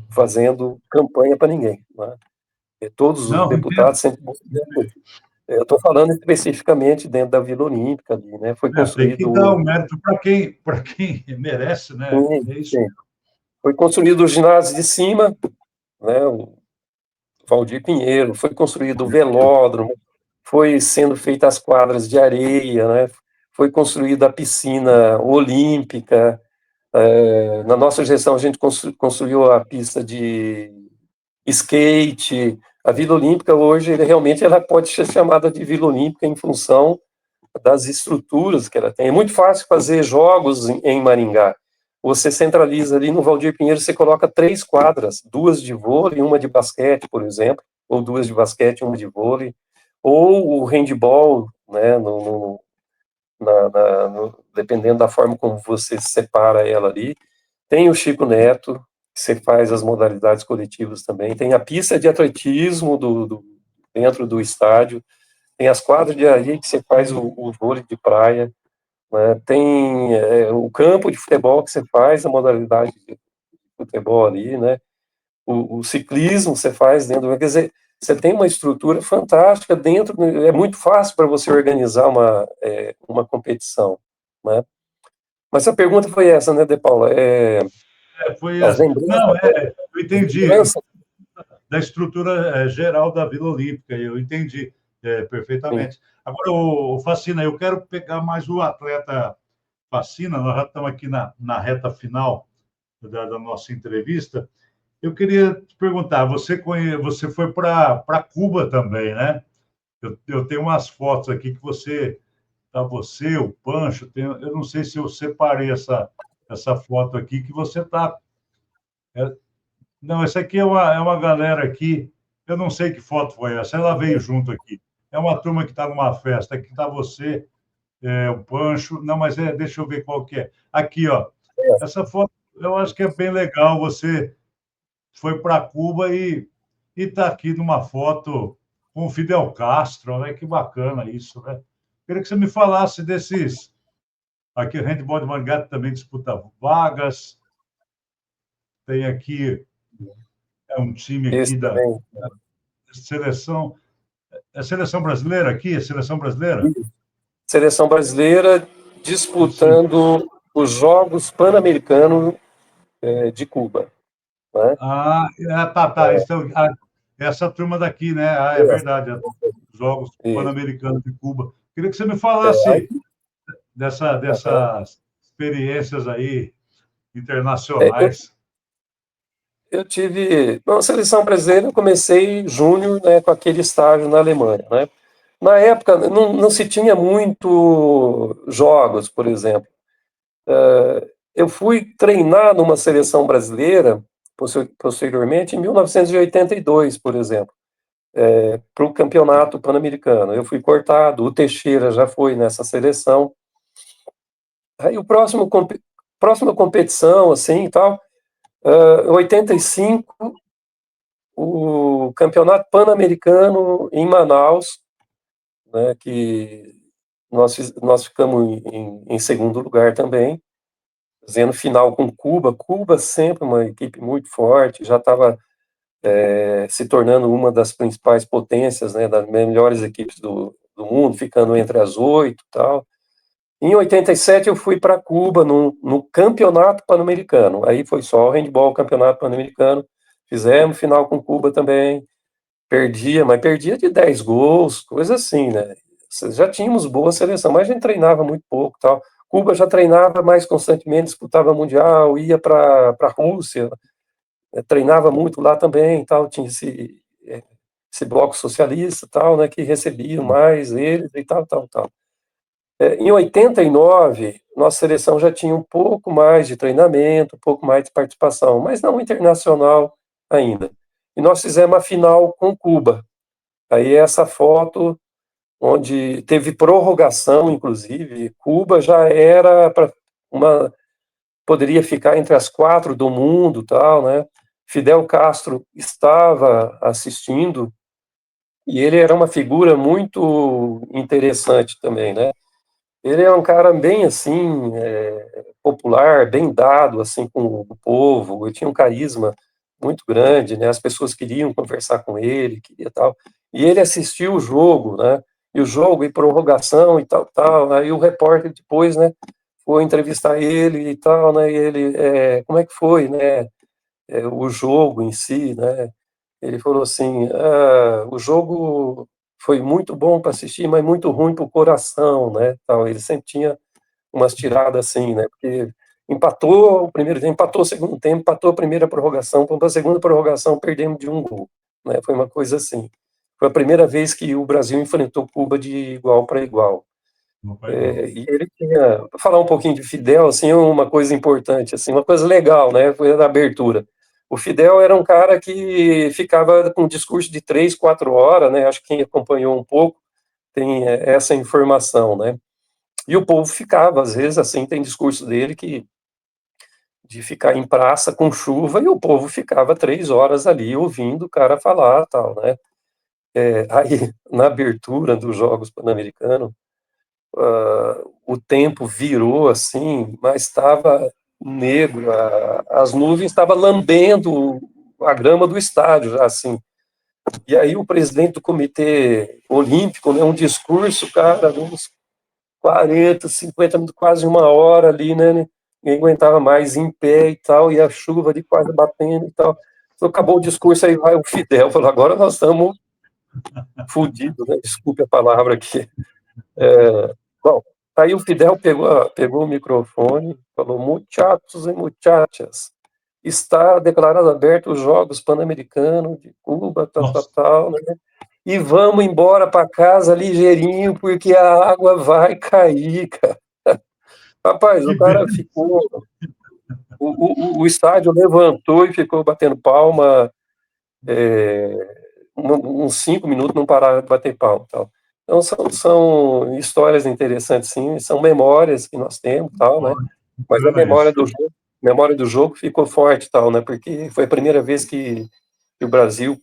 fazendo campanha para ninguém, né? Todos os Não, entendo. deputados sempre eu estou falando especificamente dentro da Vila Olímpica ali, né? Foi Tem que construído dar o mérito para quem merece, né? sim, É isso sim. mesmo. Foi construído o ginásio de cima, né? O Valdir Pinheiro, foi construído o velódromo, foi sendo feitas as quadras de areia, né? Foi construída a piscina olímpica. Na nossa gestão, a gente construiu a pista de skate, A Vila Olímpica hoje, realmente, ela pode ser chamada de Vila Olímpica em função das estruturas que ela tem. É muito fácil fazer jogos em Maringá. Você centraliza ali no Valdir Pinheiro, você coloca 3 quadras, 2 de vôlei, uma de basquete, por exemplo, ou 2 de basquete, uma de vôlei, ou o handball, né, dependendo da forma como você separa ela ali. Tem o Chico Neto, que você faz as modalidades coletivas também, tem a pista de atletismo dentro do estádio, tem as quadras de areia que você faz o vôlei de praia, né? Tem o campo de futebol que você faz a modalidade de futebol ali, né? O ciclismo você faz dentro, quer dizer, você tem uma estrutura fantástica dentro, é muito fácil para você organizar uma competição, né? Mas a pergunta foi essa, né, De Paula? Foi As essa. lembranças, Não, eu entendi. lembranças, Da estrutura geral da Vila Olímpica, eu entendi sim. perfeitamente. Agora, o Facina, eu quero pegar mais o atleta Facina, nós já estamos aqui na reta final da nossa entrevista. Eu queria te perguntar, você foi para Cuba também, né? Eu tenho umas fotos aqui que você, o Pancho, eu não sei se eu separei essa foto aqui, que você está. Não, essa aqui é uma galera aqui, eu não sei que foto foi essa, ela veio junto aqui. É uma turma que está numa festa, aqui está você, o Pancho, não, mas deixa eu ver qual que é. Aqui, ó, essa foto eu acho que é bem legal, você foi para Cuba e está aqui numa foto com o Fidel Castro, né? Que bacana isso, né? Queria que você me falasse desses. Aqui o Handball de Maringá também disputa vagas, tem aqui um time aqui Esse da também. seleção. É seleção brasileira aqui? É seleção brasileira? Seleção brasileira Sim. disputando os Jogos Pan-Americanos de Cuba, né? Tá. Então, essa turma daqui, né? É verdade. Os Jogos E, Pan-Americanos de Cuba. Queria que você me aí, falasse aham. dessas experiências aí Eu, internacionais. eu tive, na seleção brasileira, eu comecei júnior, né, com aquele estágio na Alemanha, né? Na época, não se tinha muito jogos, por exemplo. Eu fui treinar numa seleção brasileira, posteriormente, em 1982, por exemplo, para o Campeonato Pan-Americano. Eu fui cortado, o Teixeira já foi nessa seleção. Aí próxima competição, assim, e tal, em 85, o Campeonato Pan-Americano em Manaus, né, que nós ficamos em segundo lugar também, fazendo final com Cuba. Cuba sempre uma equipe muito forte, já estava se tornando uma das principais potências, né, das melhores equipes do mundo, ficando entre as 8 e tal. Em 87 eu fui para Cuba no Campeonato Pan-Americano. Aí foi só o handball, Campeonato Pan-Americano. Fizemos final com Cuba também. Perdia, mas perdia de 10 gols, coisa assim, né? Já tínhamos boa seleção, mas a gente treinava muito pouco, tal. Cuba já treinava mais constantemente, disputava mundial, ia para a Rússia, treinava muito lá também, tal. Tinha esse bloco socialista, tal, né, que recebia mais eles e tal, tal, tal. Em 89, nossa seleção já tinha um pouco mais de treinamento, um pouco mais de participação, mas não internacional ainda. E nós fizemos a final com Cuba. Aí essa foto, onde teve prorrogação, inclusive, Cuba já era poderia ficar entre as 4 do mundo, tal, né? Fidel Castro estava assistindo e ele era uma figura muito interessante também, né? Ele é um cara bem assim, popular, bem dado assim com o povo. Ele tinha um carisma muito grande, né? As pessoas queriam conversar com ele, queria tal. E ele assistiu o jogo, né? E o jogo e prorrogação e tal, tal. Aí o repórter depois, né, foi entrevistar ele e tal, né? E ele, como é que foi, né? O jogo em si, né? Ele falou assim: o jogo foi muito bom para assistir, mas muito ruim para o coração, né? Tal. Ele sempre tinha umas tiradas assim, né? Porque empatou o primeiro tempo, empatou o segundo tempo, empatou a primeira prorrogação, para a segunda prorrogação perdemos de 1 gol. né? Foi uma coisa assim. Foi a primeira vez que o Brasil enfrentou Cuba de igual para igual. E ele tinha, para falar um pouquinho de Fidel, assim, uma coisa importante, assim, uma coisa legal, né? Foi na abertura. O Fidel era um cara que ficava com um discurso de 3, 4 horas, né? Acho que quem acompanhou um pouco tem essa informação, né? E o povo ficava, às vezes, assim, tem discurso dele que de ficar em praça com chuva e o povo ficava 3 horas ali ouvindo o cara falar, tal, né? Aí, na abertura dos Jogos Pan-Americanos, o tempo virou assim, mas estava negro, as nuvens estavam lambendo a grama do estádio, já assim. E aí o presidente do Comitê Olímpico, né, um discurso, cara, uns 40, 50 minutos, quase 1 hora ali, né? Ninguém aguentava mais em pé e tal, e a chuva ali quase batendo e tal. Então, acabou o discurso, aí vai o Fidel, falou, agora nós estamos fodidos, né? Desculpe a palavra aqui. Bom, aí o Fidel pegou o microfone, falou, muchachos e muchachas, está declarado aberto os Jogos Pan-Americanos de Cuba, tal, né? E vamos embora para casa ligeirinho, porque a água vai cair, cara. Rapaz, o cara ficou... O estádio levantou e ficou batendo palma, uns 5 minutos não pararam de bater palma. Tal. Então, são histórias interessantes, sim, são memórias que nós temos, tal, né? Mas a memória do jogo ficou forte, tal, né? Porque foi a primeira vez que o Brasil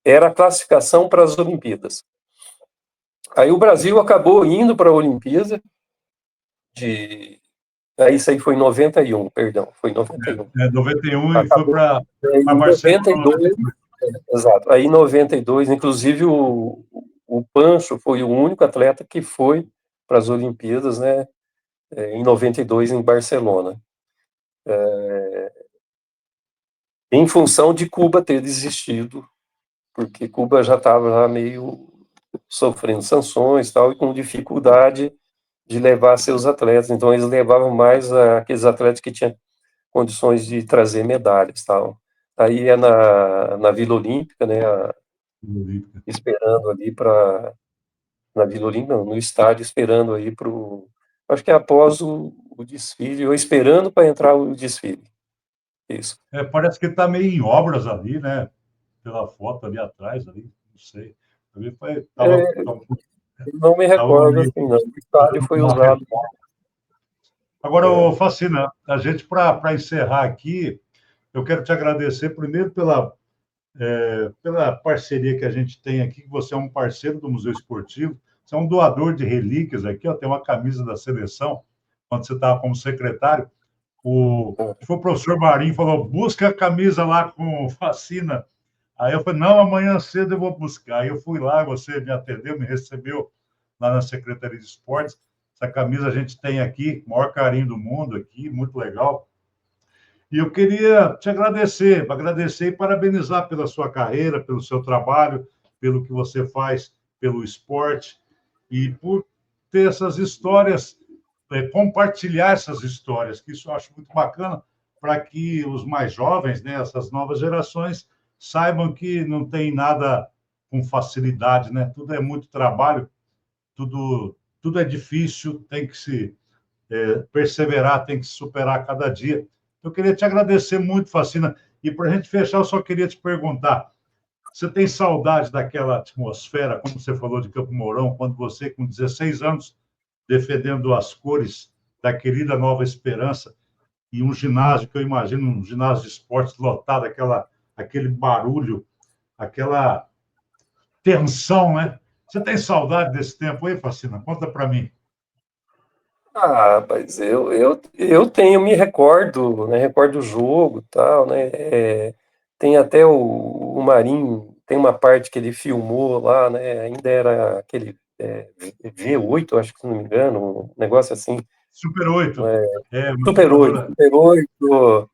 era a classificação para as Olimpíadas. Aí o Brasil acabou indo para a Olimpíada isso aí foi em 91, perdão, foi em 91. 91 e foi para Barcelona. 92, exato. Aí em 92, inclusive o Pancho foi o único atleta que foi para as Olimpíadas, né, em 92 em Barcelona. Em função de Cuba ter desistido, porque Cuba já estava meio sofrendo sanções tal, e com dificuldade de levar seus atletas, então eles levavam mais aqueles atletas que tinham condições de trazer medalhas, tal. Aí na Vila Olímpica, né, esperando ali na Vila Olímpica, não, no estádio, esperando aí acho que é após o desfile, ou esperando para entrar o desfile. Isso. Parece que está meio em obras ali, né? Pela foto ali atrás, ali, não sei. Não me recordo, assim, não. O estádio foi usado. Agora, Facina, a gente, para encerrar aqui, eu quero te agradecer primeiro pela parceria que a gente tem aqui, que você é um parceiro do Museu Esportivo, você é um doador de relíquias aqui, ó, tem uma camisa da seleção, quando você estava como secretário, o professor Marinho falou, busca a camisa lá com Facina. Aí eu falei, não, amanhã cedo eu vou buscar. Aí eu fui lá, você me atendeu, me recebeu lá na Secretaria de Esportes. Essa camisa a gente tem aqui, maior carinho do mundo aqui, muito legal. E eu queria te agradecer e parabenizar pela sua carreira, pelo seu trabalho, pelo que você faz pelo esporte e por ter essas histórias, compartilhar essas histórias, que isso eu acho muito bacana, para que os mais jovens, né, essas novas gerações, saibam que não tem nada com facilidade, né? Tudo é muito trabalho, tudo é difícil, tem que se perseverar, tem que se superar cada dia. Eu queria te agradecer muito, Facina. E para a gente fechar, eu só queria te perguntar, você tem saudade daquela atmosfera, como você falou de Campo Mourão, quando você, com 16 anos, defendendo as cores da querida Nova Esperança, e um ginásio, que eu imagino, um ginásio de esportes lotado, aquele barulho, aquela tensão, né? Você tem saudade desse tempo aí, Facina? Conta para mim. Mas eu tenho, me recordo, né, recordo o jogo, tal, né, tem até o Marinho, tem uma parte que ele filmou lá, né, ainda era aquele V8, acho que se não me engano, um negócio assim. Super 8. Super 8.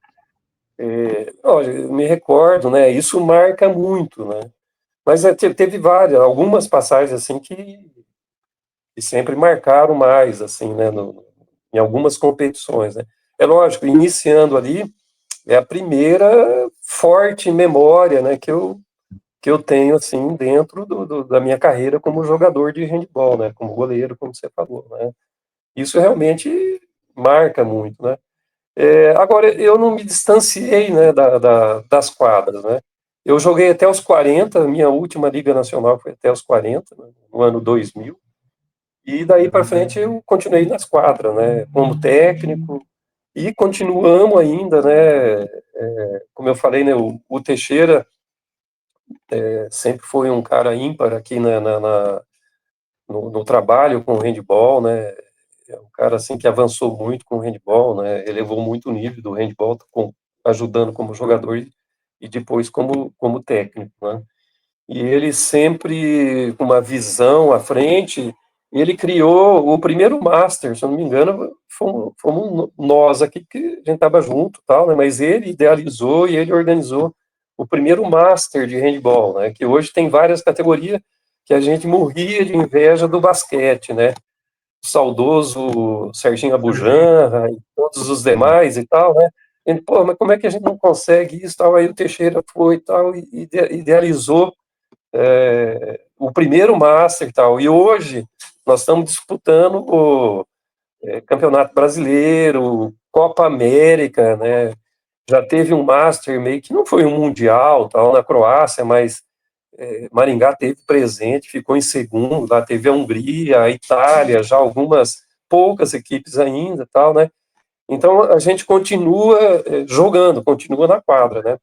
Olha, eu me recordo, né, isso marca muito, né, mas teve algumas passagens assim que sempre marcaram mais, assim, né, em algumas competições, né. É lógico, iniciando ali, é a primeira forte memória, né, que eu que eu tenho, assim, dentro da minha carreira como jogador de handebol, né, como goleiro, como você falou, né. Isso realmente marca muito, né. Agora, eu não me distanciei, né, das quadras, né. Eu joguei até os 40, minha última Liga Nacional foi até os 40, né, no ano 2000, e daí para frente eu continuei nas quadras, né, como técnico, e continuamos ainda, né, como eu falei, né, o Teixeira sempre foi um cara ímpar aqui no trabalho com o handebol, né, é um cara, assim, que avançou muito com o handebol, né, elevou muito o nível do handebol, ajudando como jogador e depois como técnico, né. E ele sempre com uma visão à frente, ele criou o primeiro master, se eu não me engano, fomos nós aqui que a gente estava junto, tal, né, mas ele idealizou e ele organizou o primeiro master de handball, né, que hoje tem várias categorias que a gente morria de inveja do basquete, né, o saudoso Serginho Abujanra e todos os demais e tal, né, ele, pô, mas como é que a gente não consegue isso, tal, aí o Teixeira foi e tal, e idealizou o primeiro Master e tal. E hoje nós estamos disputando o Campeonato Brasileiro, Copa América, né? Já teve um Master meio que não foi um mundial, tal, na Croácia, mas Maringá teve presente, ficou em segundo, lá teve a Hungria, a Itália, já algumas poucas equipes ainda, tal, né? Então a gente continua jogando, continua na quadra, né?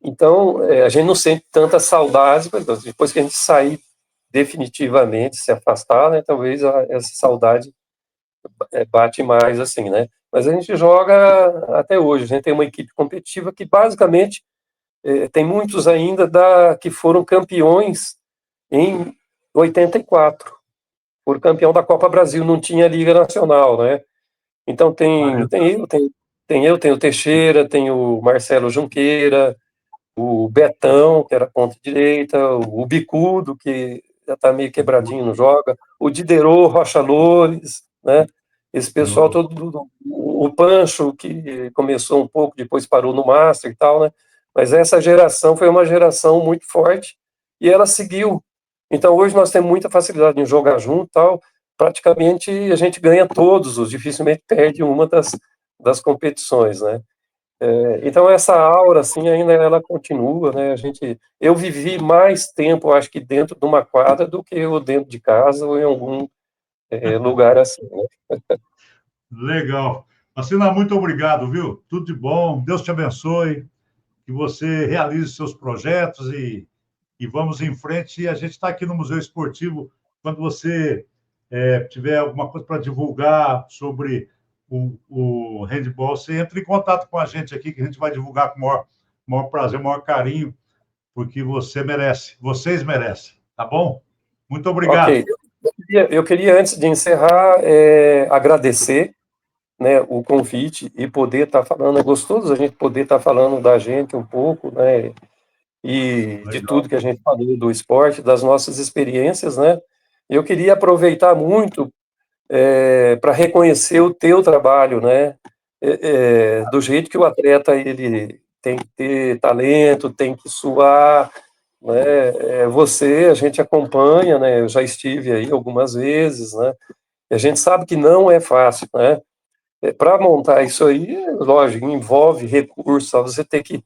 Então, a gente não sente tanta saudade, mas depois que a gente sair definitivamente, se afastar, né, talvez essa saudade bate mais, assim, né. Mas a gente joga até hoje, a gente tem uma equipe competitiva que basicamente tem muitos ainda que foram campeões em 84, foram campeão da Copa Brasil, não tinha Liga Nacional, né. Então tem o Teixeira, tem o Marcelo Junqueira, o Betão, que era ponta direita, o Bicudo, que já está meio quebradinho, não joga, o Diderot, Rocha Loures, né? Esse pessoal todo, o Pancho, que começou um pouco, depois parou no Master e tal, né? Mas essa geração foi uma geração muito forte e ela seguiu. Então hoje nós temos muita facilidade em jogar junto e tal, praticamente a gente ganha todos, dificilmente perde uma das competições, né? Então essa aura, assim, ainda ela continua, né, eu vivi mais tempo, acho que dentro de uma quadra do que eu dentro de casa ou em algum lugar assim, né. Legal. Marcina, muito obrigado, viu? Tudo de bom. Deus te abençoe, que você realize seus projetos e vamos em frente. E a gente está aqui no Museu Esportivo. Quando você tiver alguma coisa para divulgar sobre o handball, você entra em contato com a gente aqui, que a gente vai divulgar com o maior prazer, o maior carinho, porque você merece, vocês merecem, tá bom? Muito obrigado. Ok, eu queria antes de encerrar, agradecer, né, o convite e poder estar falando, é gostoso a gente poder estar falando da gente um pouco, né, e de Legal. tudo que a gente falou do esporte, das nossas experiências, né. Eu queria aproveitar muito para reconhecer o teu trabalho, né? Do jeito que o atleta ele tem que ter talento, tem que suar, né? A gente acompanha, né? Eu já estive aí algumas vezes, né? E a gente sabe que não é fácil, né? Para montar isso aí, lógico, envolve recursos, você tem que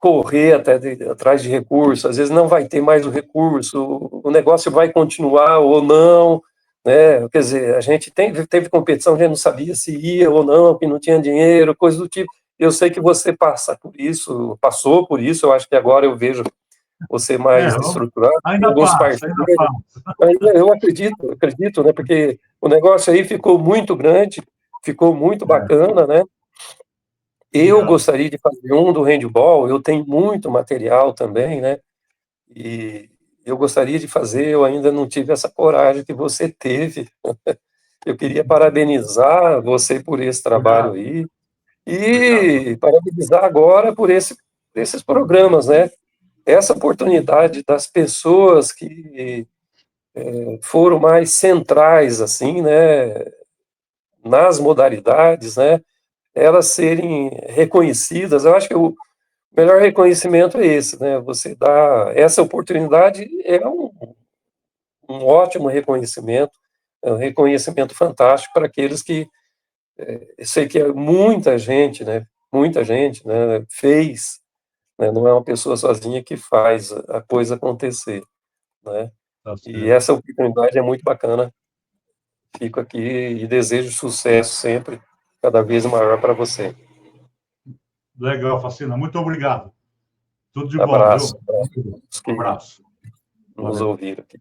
correr atrás de recursos, às vezes não vai ter mais o recurso, o negócio vai continuar ou não, né? Quer dizer, a gente teve competição, a gente não sabia se ia ou não, que não tinha dinheiro, coisa do tipo. Eu sei que você passou por isso, eu acho que agora eu vejo você mais estruturado, tem Ainda alguns passa, parceiros, ainda passa. eu acredito, né? Porque o negócio aí ficou muito grande, ficou muito bacana, né? Eu Obrigado. gostaria de fazer um do handball, eu tenho muito material também, né, e eu gostaria de fazer, eu ainda não tive essa coragem que você teve. Eu queria parabenizar você por esse trabalho Obrigado. aí, Obrigado. e parabenizar agora por esses programas, né. Essa oportunidade das pessoas que foram mais centrais, assim, né, nas modalidades, né, elas serem reconhecidas. Eu acho que melhor reconhecimento é esse, né? Você dá essa oportunidade, é um ótimo reconhecimento, é um reconhecimento fantástico para aqueles que, eu sei que muita gente, né, fez, né, não é uma pessoa sozinha que faz a coisa acontecer, né? Tá E certo. essa oportunidade é muito bacana. Fico aqui e desejo sucesso sempre, cada vez maior para você. Legal, Facina. Muito obrigado. Tudo de bom, Abraço, viu? abraço a todos Um que abraço. nos Valeu. ouviram aqui.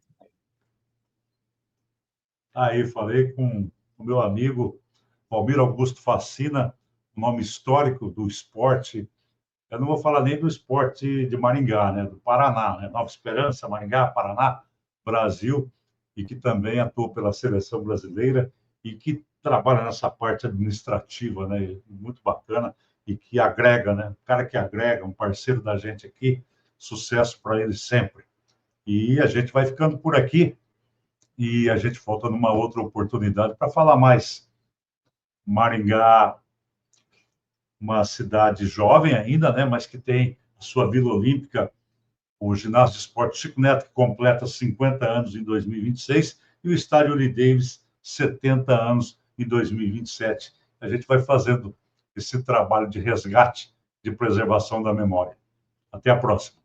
Aí, falei com o meu amigo Valmir Augusto Facina, nome histórico do esporte. Eu não vou falar nem do esporte de Maringá, né? Do Paraná, né? Nova Esperança, Maringá, Paraná, Brasil, e que também atua pela seleção brasileira e que trabalha nessa parte administrativa, né? Muito bacana e que agrega, né? Um cara que agrega, um parceiro da gente aqui, sucesso para ele sempre. E a gente vai ficando por aqui e a gente volta numa outra oportunidade para falar mais. Maringá, uma cidade jovem ainda, né? Mas que tem a sua Vila Olímpica, o Ginásio de Esporte Chico Neto, que completa 50 anos em 2026, e o Estádio Lee Davis, 70 anos em 2027. A gente vai fazendo esse trabalho de resgate, de preservação da memória. Até a próxima.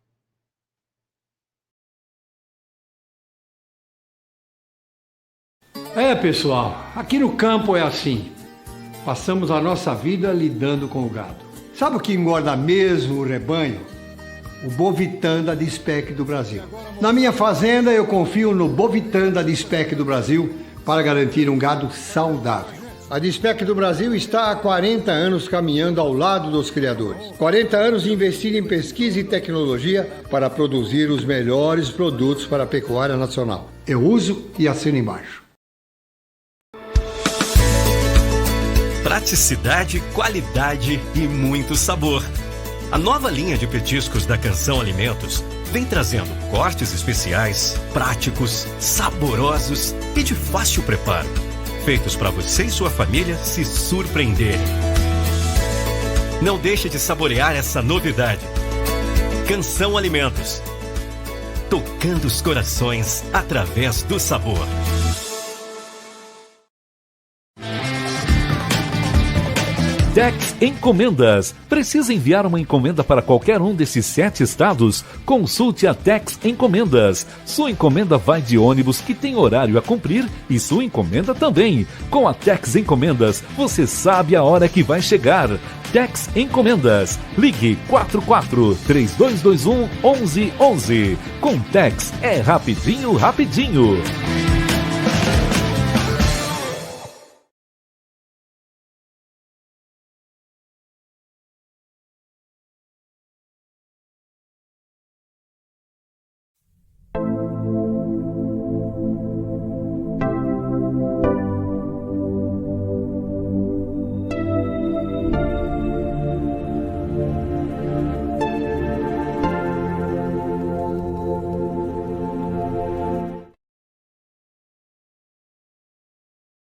Pessoal, aqui no campo é assim. Passamos a nossa vida lidando com o gado. Sabe o que engorda mesmo o rebanho? O Bovitan da Dispec do Brasil. Na minha fazenda, eu confio no Bovitan da Dispec do Brasil para garantir um gado saudável. A Dispec do Brasil está há 40 anos caminhando ao lado dos criadores. 40 anos investindo em pesquisa e tecnologia para produzir os melhores produtos para a pecuária nacional. Eu uso e assino embaixo. Praticidade, qualidade e muito sabor. A nova linha de petiscos da Canção Alimentos vem trazendo cortes especiais, práticos, saborosos e de fácil preparo, feitos para você e sua família se surpreenderem. Não deixe de saborear essa novidade. Canção Alimentos, tocando os corações através do sabor. Tex Encomendas. Precisa enviar uma encomenda para qualquer um desses 7 estados? Consulte a Tex Encomendas. Sua encomenda vai de ônibus que tem horário a cumprir e sua encomenda também. Com a Tex Encomendas, você sabe a hora que vai chegar. Tex Encomendas. Ligue 44-3221-1111. Com Tex é rapidinho, rapidinho.